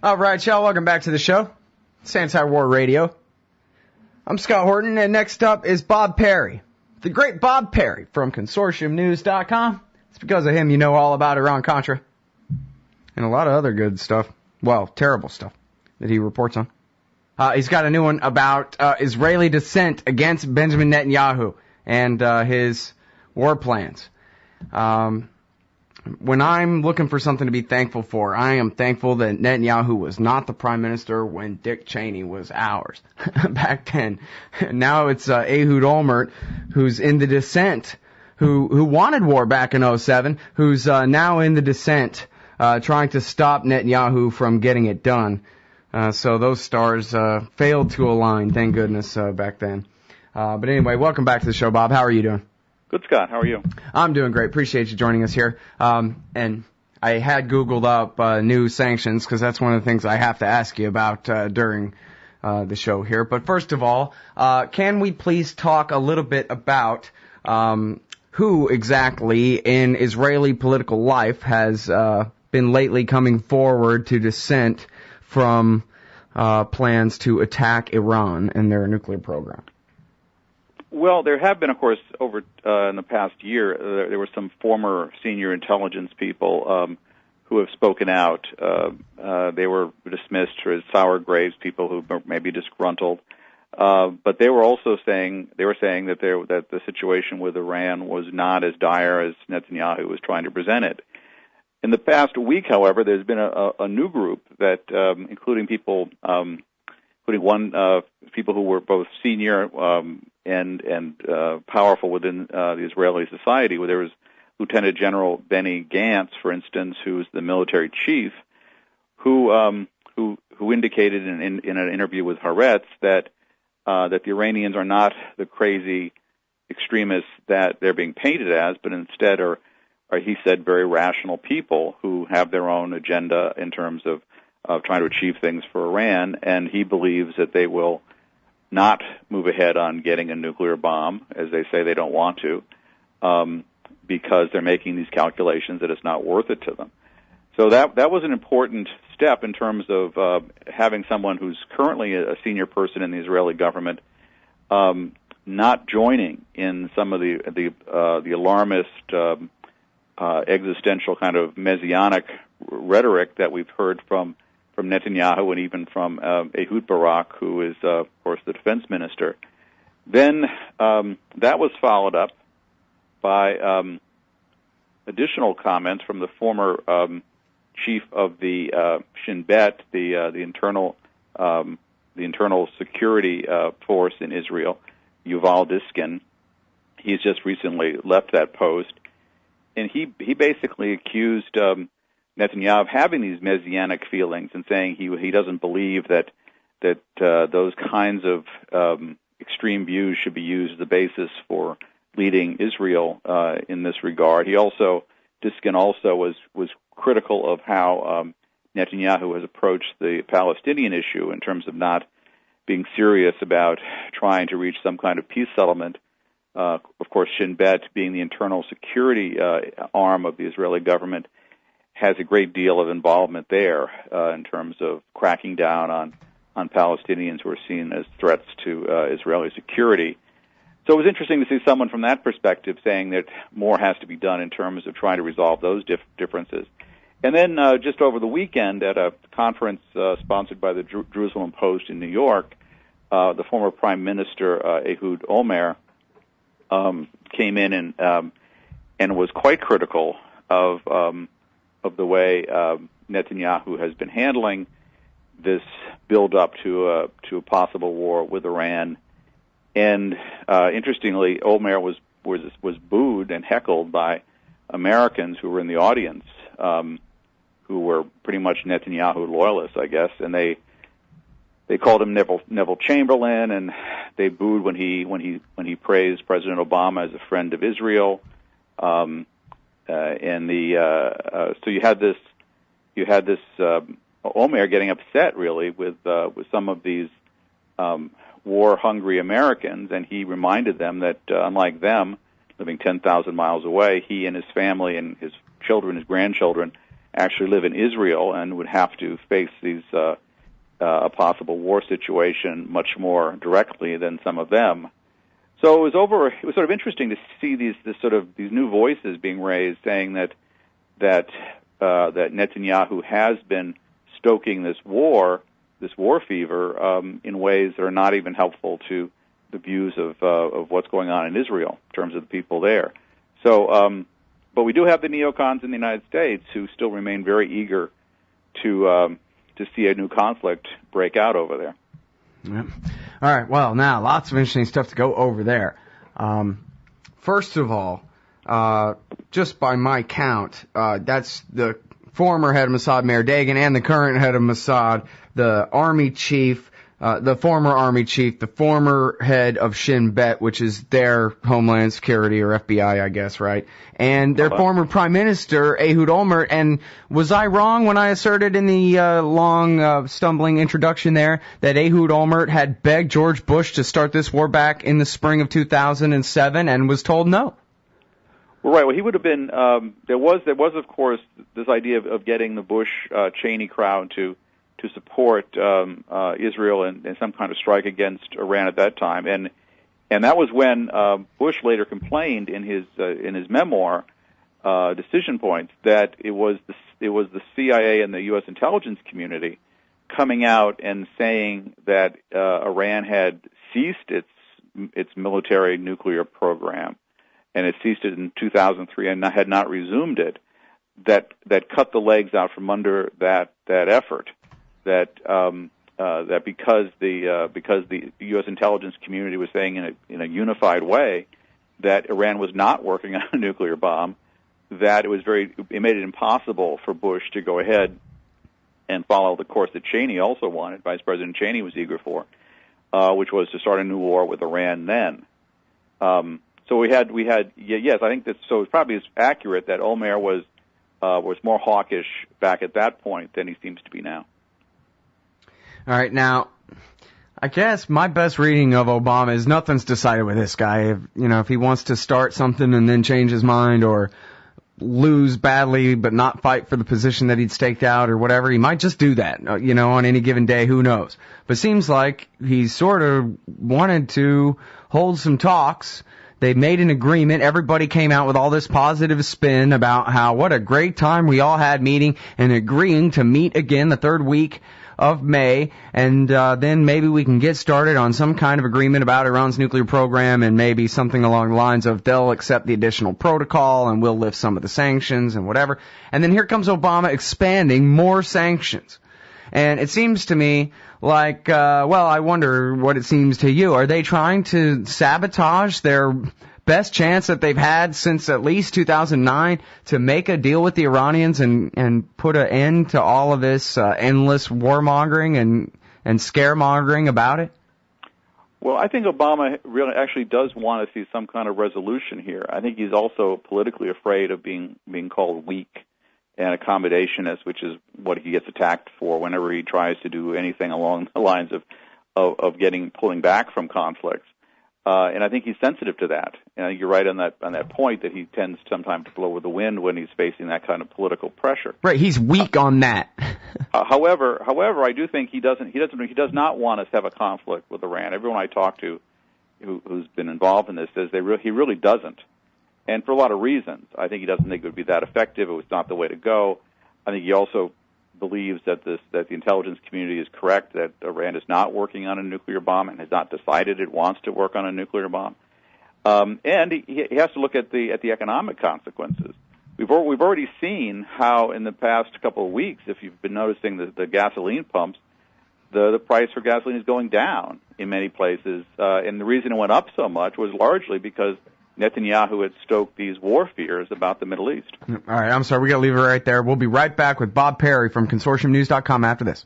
All right, y'all, welcome back to the show. It's Anti-War Radio. I'm Scott Horton, and next up is Bob Parry. The great Bob Parry from ConsortiumNews.com. It's because of him you know all about Iran-Contra. And a lot of other good stuff. Well, terrible stuff that he reports on. He's got a new one about Israeli dissent against Benjamin Netanyahu and his war plans. When I'm looking for something to be thankful for, I am thankful that Netanyahu was not the prime minister when Dick Cheney was ours back then. Now it's Ehud Olmert, who's in the dissent, who wanted war back in 2007, who's now in the dissent, trying to stop Netanyahu from getting it done. So those stars failed to align, thank goodness, back then. But anyway, welcome back to the show, Bob. How are you doing? Good, Scott. How are you? I'm doing great. Appreciate you joining us here. And I had Googled up new sanctions because that's one of the things I have to ask you about during the show here. But first of all, can we please talk a little bit about who exactly in Israeli political life has been lately coming forward to dissent from plans to attack Iran and their nuclear program? Well, there have been, of course, over in the past year, there were some former senior intelligence people who have spoken out. They were dismissed as sour grapes, people who may be disgruntled. But they were also saying that the situation with Iran was not as dire as Netanyahu was trying to present it. In the past week, however, there's been a new group that, including people, people who were both senior and powerful within the Israeli society. Where there was Lieutenant General Benny Gantz, for instance, who's the military chief, who indicated in an interview with Haaretz that the Iranians are not the crazy extremists that they're being painted as, but instead are he said, very rational people who have their own agenda in terms of trying to achieve things for Iran, and he believes that they will not move ahead on getting a nuclear bomb, as they say they don't want to, because they're making these calculations that it's not worth it to them. So that was an important step in terms of having someone who's currently a senior person in the Israeli government not joining in some of the alarmist existential kind of messianic rhetoric that we've heard from Netanyahu and even from Ehud Barak, who is, of course, the defense minister. Then that was followed up by additional comments from the former chief of the Shin Bet, the internal security force in Israel, Yuval Diskin. He's just recently left that post, and he basically accused Netanyahu of having these messianic feelings and saying he doesn't believe that those kinds of extreme views should be used as the basis for leading Israel in this regard. Diskin also was critical of how Netanyahu has approached the Palestinian issue in terms of not being serious about trying to reach some kind of peace settlement. Of course, Shin Bet, being the internal security arm of the Israeli government, has a great deal of involvement there in terms of cracking down on Palestinians who are seen as threats to Israeli security. So it was interesting to see someone from that perspective saying that more has to be done in terms of trying to resolve those differences. And then just over the weekend at a conference sponsored by the Jerusalem Post in New York, the former Prime Minister Ehud Olmert came in and was quite critical of the way Netanyahu has been handling this build-up to a possible war with Iran. And interestingly, Olmert was booed and heckled by Americans who were in the audience, who were pretty much Netanyahu loyalists, I guess, and they called him Neville Chamberlain, and they booed when he praised President Obama as a friend of Israel. So you had this Olmert getting upset really with some of these war-hungry Americans, and he reminded them that unlike them, living 10,000 miles away, he and his family and his children, his grandchildren, actually live in Israel and would have to face a possible war situation much more directly than some of them. So it was sort of interesting to see these new voices being raised, saying that Netanyahu has been stoking this war fever in ways that are not even helpful to the views of what's going on in Israel in terms of the people there. So, but we do have the neocons in the United States who still remain very eager to see a new conflict break out over there. Yep. All right. Well, now lots of interesting stuff to go over there. First of all, just by my count, that's the former head of Mossad, Meir Dagan, and the current head of Mossad, the army chief, the former army chief, the former head of Shin Bet, which is their Homeland Security or FBI, I guess, right? And their former Prime Minister, Ehud Olmert. And was I wrong when I asserted in the long, stumbling introduction there that Ehud Olmert had begged George Bush to start this war back in the spring of 2007 and was told no? Well, right. Well, he would have been. There was, of course, this idea of getting the Bush-Cheney crowd to support Israel in some kind of strike against Iran at that time, and that was when Bush later complained in his memoir, Decision Points, that it was the CIA and the U.S. intelligence community coming out and saying that Iran had ceased its military nuclear program, and it ceased it in 2003 and had not resumed it. That cut the legs out from under that effort. That because the U.S. intelligence community was saying in a unified way that Iran was not working on a nuclear bomb, that it made it impossible for Bush to go ahead and follow the course that Cheney also wanted, Vice President Cheney was eager for, which was to start a new war with Iran then. So we had yes, I think that so it's probably as accurate that Olmert was more hawkish back at that point than he seems to be now. All right, now, I guess my best reading of Obama is nothing's decided with this guy. If he wants to start something and then change his mind or lose badly but not fight for the position that he'd staked out or whatever, he might just do that, on any given day, who knows. But seems like he sort of wanted to hold some talks. They made an agreement. Everybody came out with all this positive spin about what a great time we all had meeting and agreeing to meet again the third week of May, and then maybe we can get started on some kind of agreement about Iran's nuclear program, and maybe something along the lines of they'll accept the additional protocol and we'll lift some of the sanctions and whatever. And then here comes Obama expanding more sanctions. And it seems to me like, I wonder what it seems to you. Are they trying to sabotage their best chance that they've had since at least 2009 to make a deal with the Iranians and put an end to all of this endless warmongering and scaremongering about it? Well, I think Obama really actually does want to see some kind of resolution here. I think he's also politically afraid of being called weak and accommodationist, which is what he gets attacked for whenever he tries to do anything along the lines of pulling back from conflicts. And I think he's sensitive to that. And I think you're right on that point that he tends sometimes to blow with the wind when he's facing that kind of political pressure. Right, he's weak on that. However, I do think he does not want us to have a conflict with Iran. Everyone I talk to who's been involved in this says he really doesn't. And for a lot of reasons. I think he doesn't think it would be that effective. It was not the way to go. I think he also believes that the intelligence community is correct, that Iran is not working on a nuclear bomb and has not decided it wants to work on a nuclear bomb. And he has to look at the economic consequences. We've already seen how in the past couple of weeks, if you've been noticing the gasoline pumps, the price for gasoline is going down in many places. And the reason it went up so much was largely because Netanyahu had stoked these war fears about the Middle East. All right, I'm sorry, we got to leave it right there. We'll be right back with Bob Parry from ConsortiumNews.com after this.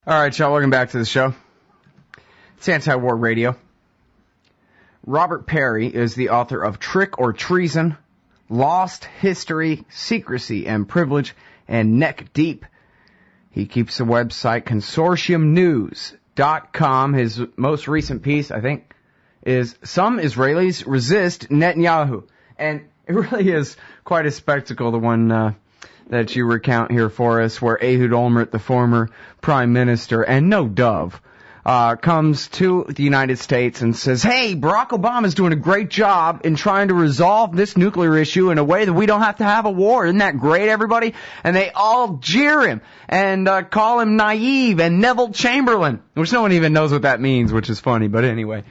All right, y'all, welcome back to the show. It's Anti-War Radio. Robert Parry is the author of Trick or Treason, Lost History, Secrecy and Privilege, and Neck Deep. He keeps the website ConsortiumNews.com. His most recent piece, I think, is Some Israelis Resist Netanyahu. And It really is quite a spectacle, the one that you recount here for us, where Ehud Olmert, the former prime minister, and no dove, comes to the United States and says, hey, Barack Obama's doing a great job in trying to resolve this nuclear issue in a way that we don't have to have a war. Isn't that great, everybody? And they all jeer him and call him naive and Neville Chamberlain, which no one even knows what that means, which is funny. But anyway,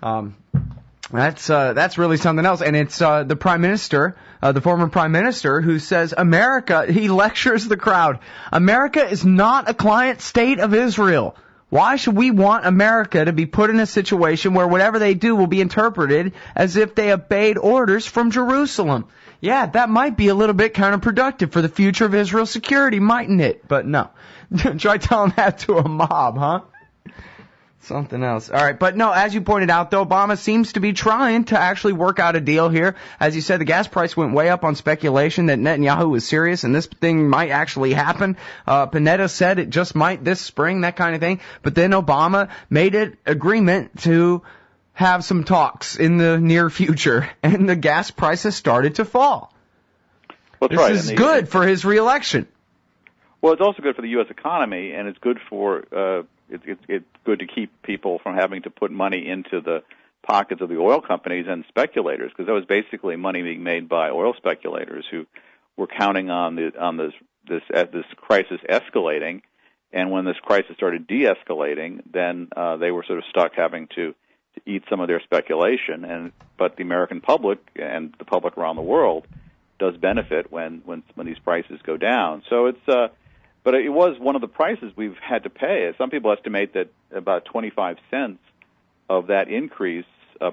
that's really something else. And it's the prime minister, the former prime minister, who says America, he lectures the crowd, America is not a client state of Israel. Why should we want America to be put in a situation where whatever they do will be interpreted as if they obeyed orders from Jerusalem? Yeah, that might be a little bit counterproductive for the future of Israel's security, mightn't it? But no. Try telling that to a mob, huh? Something else. All right, but no, as you pointed out, though, Obama seems to be trying to actually work out a deal here. As you said, the gas price went way up on speculation that Netanyahu was serious and this thing might actually happen. Panetta said it just might this spring, that kind of thing. But then Obama made an agreement to have some talks in the near future, and the gas prices started to fall. Well, that's right. This is good for his reelection. Well, it's also good for the U.S. economy, and it's good for it's good to keep people from having to put money into the pockets of the oil companies and speculators, because that was basically money being made by oil speculators who were counting on this crisis escalating, and when this crisis started de-escalating, then they were sort of stuck having to eat some of their speculation. But the American public and the public around the world does benefit when these prices go down. So it's but it was one of the prices we've had to pay. Some people estimate that about 25 cents of that increase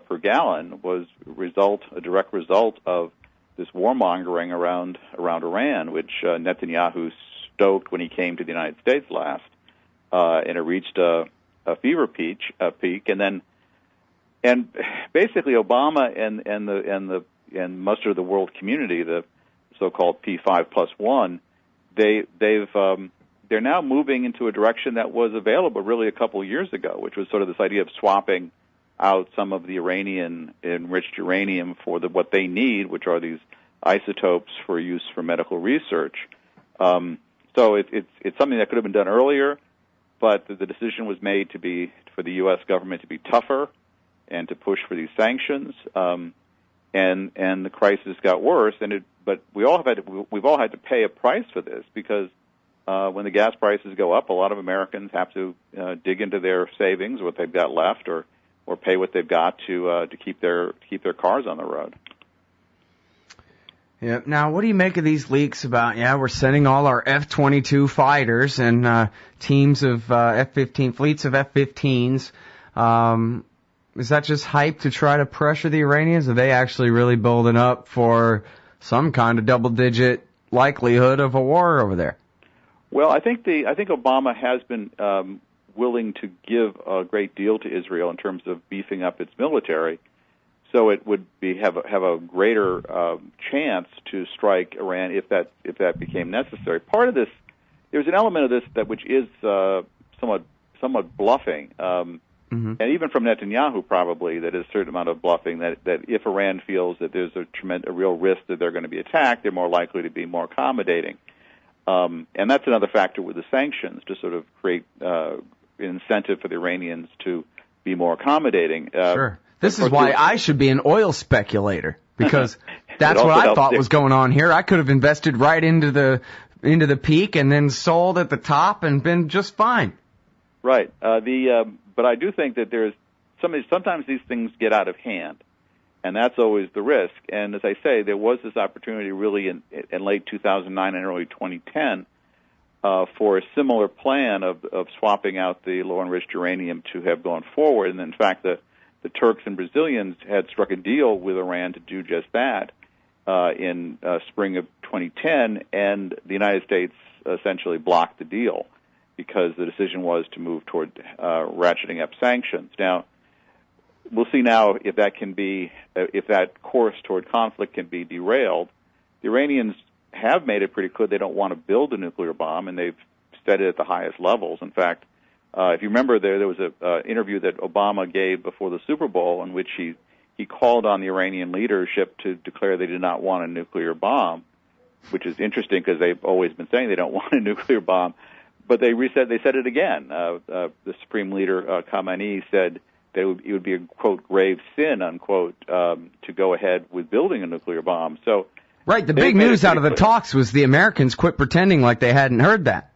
per gallon was a direct result of this warmongering around Iran, which Netanyahu stoked when he came to the United States last, and it reached a fever peak, and basically Obama and much of the world community, the so-called P5+1, they're now moving into a direction that was available really a couple of years ago, which was sort of this idea of swapping out some of the Iranian enriched uranium for what they need, which are these isotopes for use for medical research. So it's something that could have been done earlier, but the decision was made for the U.S. government to be tougher and to push for these sanctions. And the crisis got worse, but we've all had to pay a price for this, because when the gas prices go up, a lot of Americans have to dig into their savings, what they've got left, or pay what they've got to keep their cars on the road. Yeah. Now, what do you make of these leaks about, we're sending all our F-22 fighters and teams of F-15, fleets of F-15s? Is that just hype to try to pressure the Iranians? Are they actually really building up for some kind of double-digit likelihood of a war over there? Well, I think Obama has been willing to give a great deal to Israel in terms of beefing up its military, so it would have a greater chance to strike Iran if that became necessary. Part of this, there's an element of this which is somewhat bluffing. Mm-hmm. And even from Netanyahu, probably, that is a certain amount of bluffing, that if Iran feels that there's a real risk that they're going to be attacked, they're more likely to be more accommodating. And that's another factor with the sanctions, to sort of create an incentive for the Iranians to be more accommodating. Sure. This is why I should be an oil speculator, because that's what I thought was going on here. I could have invested right into the peak and then sold at the top and been just fine. Right. But I do think that sometimes these things get out of hand, and that's always the risk. And as I say, there was this opportunity really in late 2009 and early 2010 for a similar plan of swapping out the low-enriched uranium to have gone forward. And in fact, the Turks and Brazilians had struck a deal with Iran to do just that in spring of 2010, and the United States essentially blocked the deal, because the decision was to move toward ratcheting up sanctions. Now, we'll see now if that course toward conflict can be derailed. The Iranians have made it pretty clear they don't want to build a nuclear bomb, and they've said it at the highest levels. In fact, if you remember, there was an interview that Obama gave before the Super Bowl in which he he called on the Iranian leadership to declare they did not want a nuclear bomb, which is interesting because they've always been saying they don't want a nuclear bomb. But they said it again. The Supreme Leader Khamenei said that it would be a, quote, grave sin, unquote, to go ahead with building a nuclear bomb. So, right, the big news out of the talks was the Americans quit pretending like they hadn't heard that.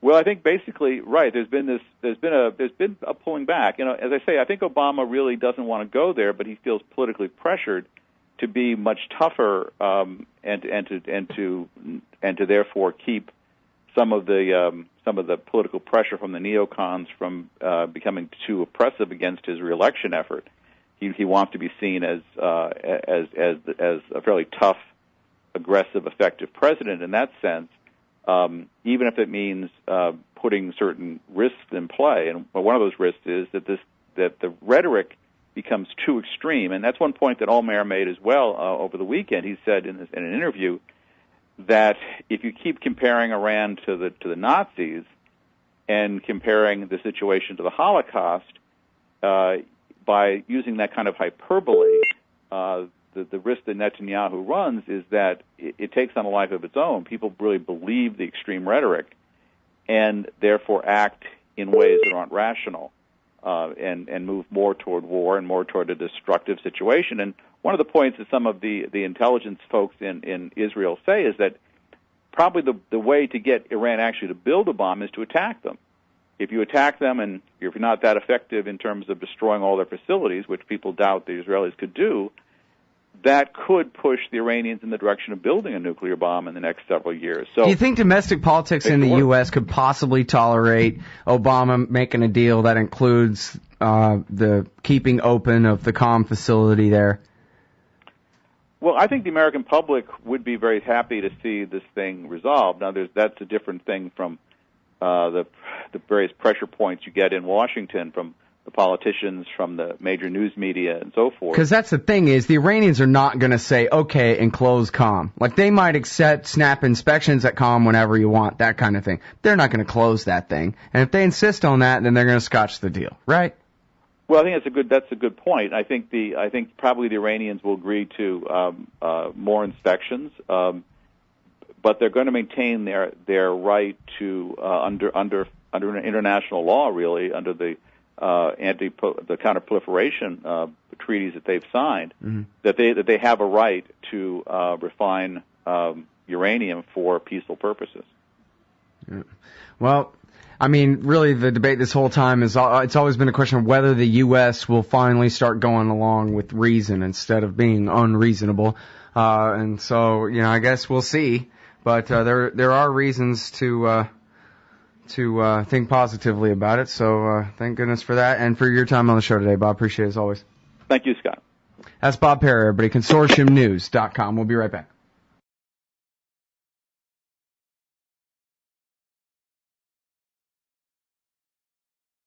Well, I think basically, right, there's been a pulling back. You know, as I say, I think Obama really doesn't want to go there, but he feels politically pressured to be much tougher and to therefore keep some of the political pressure from the neocons from becoming too oppressive against his reelection effort. He wants to be seen as a fairly tough, aggressive, effective president in that sense. Even if it means putting certain risks in play, and one of those risks is that the rhetoric becomes too extreme, and that's one point that Olmert made as well over the weekend. He said in an interview that if you keep comparing Iran to the Nazis and comparing the situation to the Holocaust by using that kind of hyperbole, the risk that Netanyahu runs is that it takes on a life of its own. People really believe the extreme rhetoric and therefore act in ways that aren't rational and move more toward war and more toward a destructive situation. And one of the points that some of the intelligence folks in Israel say is that probably the way to get Iran actually to build a bomb is to attack them. If you attack them and if you're not that effective in terms of destroying all their facilities, which people doubt the Israelis could do, that could push the Iranians in the direction of building a nuclear bomb in the next several years. So, do you think domestic politics in the U.S. could possibly tolerate Obama making a deal that includes the keeping open of the Qom facility there? Well, I think the American public would be very happy to see this thing resolved. Now, that's a different thing from the various pressure points you get in Washington from the politicians, from the major news media, and so forth. Because that's the thing is, the Iranians are not going to say, okay, and close Qom. Like, they might accept snap inspections at Qom whenever you want, that kind of thing. They're not going to close that thing. And if they insist on that, then they're going to scotch the deal, right? Well, I think that's a good point. I think probably the Iranians will agree to more inspections, but they're going to maintain their right to under international law, really, under the counter-proliferation treaties that they've signed, mm-hmm. that they have a right to refine uranium for peaceful purposes. Yeah. Well, I mean, really, the debate this whole time is it's always been a question of whether the U.S. will finally start going along with reason instead of being unreasonable, and so I guess we'll see. But there are reasons to think positively about it. So thank goodness for that, and for your time on the show today, Bob. Appreciate it as always. Thank you, Scott. That's Bob Parry, everybody. ConsortiumNews.com. We'll be right back.